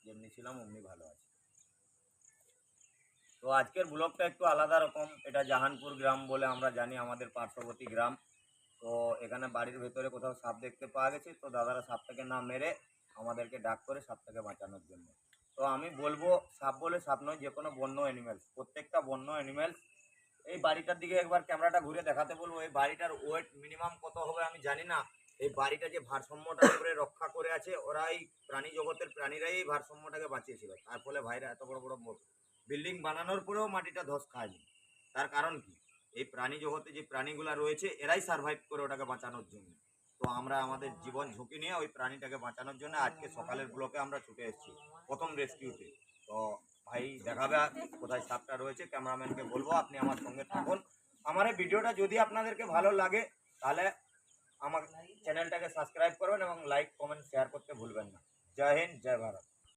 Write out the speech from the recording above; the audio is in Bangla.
যেমনি ছিলাম অমনি ভালো আছি। তো আজকের ব্লগটা একটু আলাদা রকম। এটা জাহানপুর গ্রাম বলে আমরা জানি, আমাদের পার্শ্ববর্তী গ্রাম। তো এখানে বাড়ির ভেতরে কোথাও সাপ দেখতে পাওয়া গেছে, তো দাদারা সাপটাকে না মেরে আমাদেরকে ডাক করে সাপটাকে বাঁচানোর জন্য। তো আমি বলবো, সাপ বলে সাপ নয়, যে কোনো বন্য অ্যানিমেলস, প্রত্যেকটা বন্য অ্যানিমেলস, এই বাড়িটার দিকে একবার ক্যামেরাটা ঘুরে দেখাতে বলবো। এই বাড়িটার ওয়েট মিনিমাম কত হবে আমি জানি না। এই বাড়িটা যে ভারসাম্যটা করে রক্ষা করে আছে, ওরা এই প্রাণী জগতের প্রাণীরাই এই ভারসাম্যটাকে বাঁচিয়েছিল। তার ফলে ভাইরা এত বড় বড় বিল্ডিং বানানোর পরেও মাটিটা ধস খায়নি। তার কারণ কি? এই প্রাণী জগতে যে প্রাণীগুলো রয়েছে এরাই সার্ভাইভ করে ওটাকে বাঁচানোর জন্য। তো আমরা আমাদের জীবন ঝুঁকি নিয়ে ওই প্রাণীটাকে বাঁচানোর জন্য আজকে সকালের ব্লকে আমরা ছুটে এসেছি প্রথম রেস্কিউতে। তো ভাই দেখাবে কোথায় সাপটা রয়েছে, ক্যামেরাম্যানকে বলবো আপনি আমার সঙ্গে থাকুন। আমার এই ভিডিওটা যদি আপনাদেরকে ভালো লাগে তাহলে আমার চ্যানেলটাকে সাবস্ক্রাইব করবেন এবং লাইক কমেন্ট শেয়ার করতে ভুলবেন না। জয় হিন্দ, জয় ভারত।